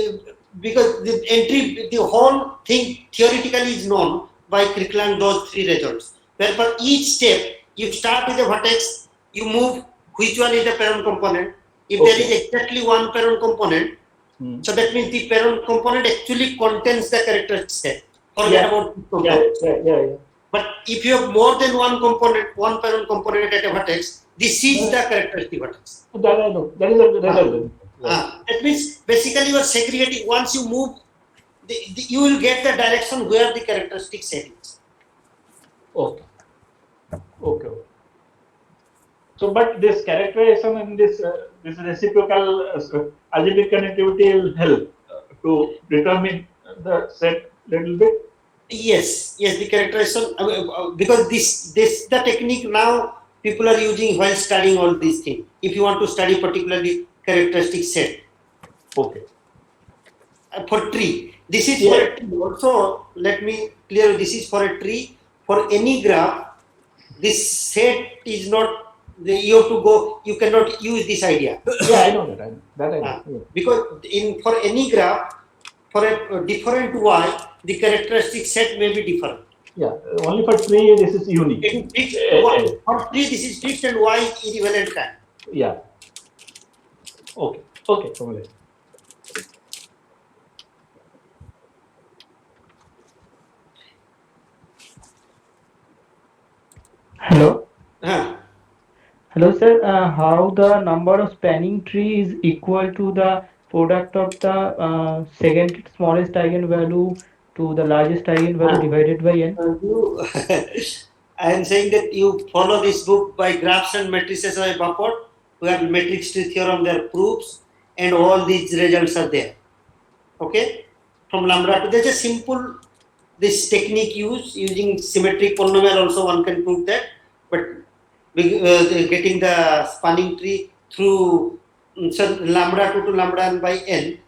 because the entry, the whole thing theoretically is known by Kirkland, those three results. Where for each step, you start with a vertex, you move which one is the parent component. If there is exactly one parent component, so that means the parent component actually contains the characteristic set. Forget about components. Yeah. But if you have more than one component, one parent component at a vertex, this is the characteristic vertex. That I know. That is a result. That means basically you are segregating. Once you move, you will get the direction where the characteristic set is. Okay. So, but this characterization and this reciprocal algebraic connectivity will help to determine the set little bit. Yes, the characterization because this the technique now people are using while studying all these things. If you want to study particularly characteristic set. Okay. For tree, this is for a tree. Also, let me clear. This is for a tree. For any graph, this set is not. You have to go. You cannot use this idea. Yeah, I know that. I know. Because for any graph, for a different y, the characteristic set may be different. Yeah, only for tree this is unique. For tree, this is fixed and y is equivalent time. Yeah. Okay. Kamlesh. Hello. Hello, sir. How the number of spanning tree is equal to the product of the second smallest eigenvalue to the largest eigenvalue divided by n? I am saying that you follow this book by Graphs and Matrices by Bufford, where matrix tree theorem, their proofs, and all these results are there. Okay, from lambda to there's a simple this technique using symmetric polynomial also one can prove that, but getting the spanning tree through lambda 2 to lambda n by n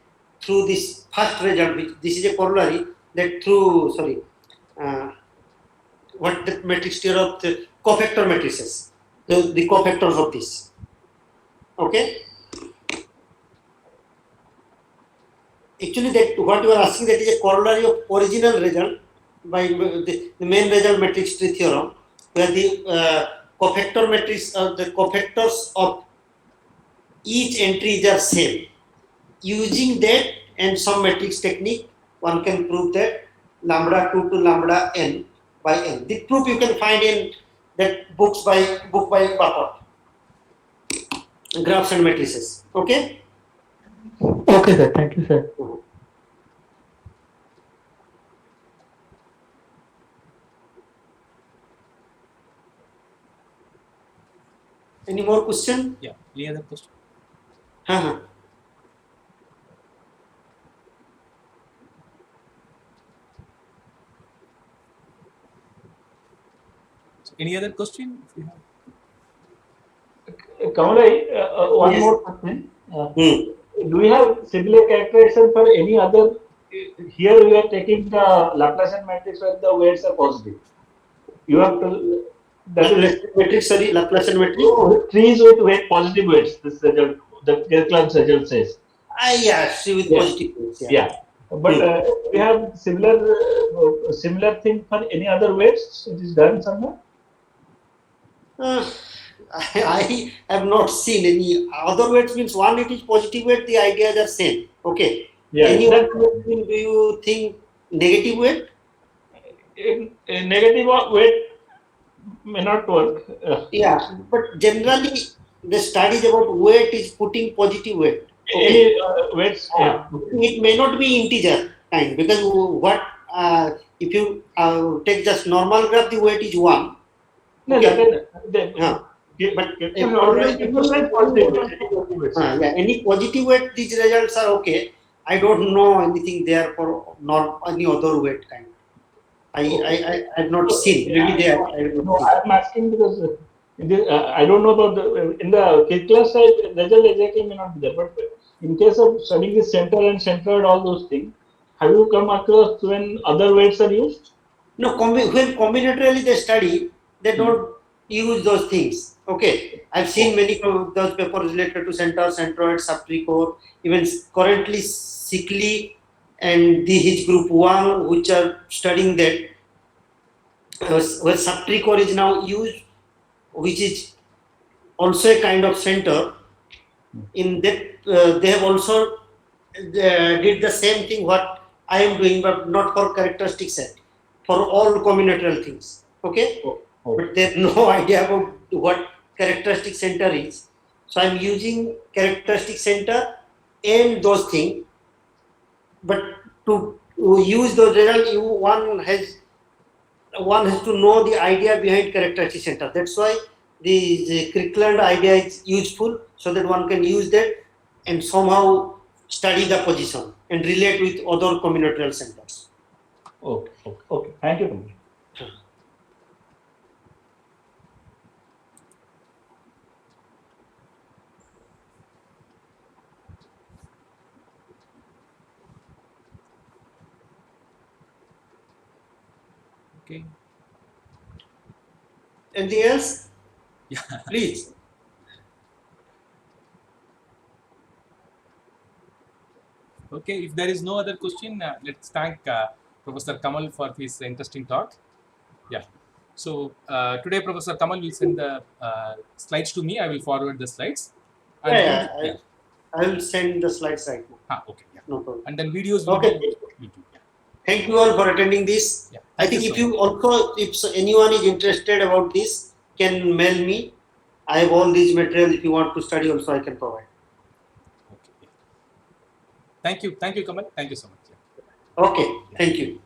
through this first result, which this is a corollary that through what the matrix theorem of the cofactor matrices, the cofactors of this. Okay. Actually, that what you are asking, that is a corollary of original result by the main result matrix tree theorem, where the cofactor matrix, the cofactors of each entries are same. Using that and some matrix technique, one can prove that lambda 2 to lambda n by n. The proof you can find in that book by Bufford, Graphs and Matrices. Okay. Okay, sir. Thank you, sir. Any more question? Yeah. Any other question? So any other question? Kamalai, one Yes. more question. Do we have similar characterization for any other? Here we are taking the Laplacian matrix where the weights are positive. You have to. That is matrix, sorry, Laplacian matrix. Trees with weight positive weights. This result, the Kirkland's result says. Tree with positive weights. Yeah. But we have similar thing for any other weights. It is done somewhere. I have not seen any other weights. Means one, it is positive weight. The ideas are same. Okay. Yeah. Any other weight, do you think negative weight? A negative weight may not work. Yeah, but generally the studies about weight is putting positive weight. Okay. Any weights? It may not be integer kind, because what if you take just normal graph, the weight is 1. No, Okay. But Emphasize positive. yeah, any positive weight, these results are okay. I don't know anything there for not any other weight kind. I have not seen. Maybe there. I have No, not seen. I'm asking because I don't know about in the Kirkland side, result exactly may not be there. But in case of studying the center and centroid, all those things, have you come across when other weights are used? No, when combinatorially they study, they don't use those things. Okay, I've seen many of those papers related to center, centroid, subtricore, even currently Sikli and the H group 1, which are studying that where subtricore is now used, which is also a kind of center. In that, they have also did the same thing what I am doing, but not for characteristic set, for all combinatorial things. Okay, but they have no idea about what characteristic center is. So I'm using characteristic center and those things, but to use those results, one has to know the idea behind characteristic center. That's why the Kirkland idea is useful, so that one can use that and somehow study the position and relate with other combinatorial centers. Okay. Thank you, Kumar. Okay. Anything else? Yeah. Please. Okay. If there is no other question, let's thank Professor Kamal for his interesting talk. Yeah. So today, Professor Kamal will send the slides to me. I will forward the slides. And Yeah, I will send the slides right now. Okay. Yeah. No problem. And then videos will Okay. be YouTube. Yeah. Thank you all for attending this. Yeah. I think if you also, if anyone is interested about this, can mail me. I have all these materials. If you want to study, also I can provide. Okay. Yeah. Thank you, Kamal. Thank you so much. Yeah. Okay. Thank you.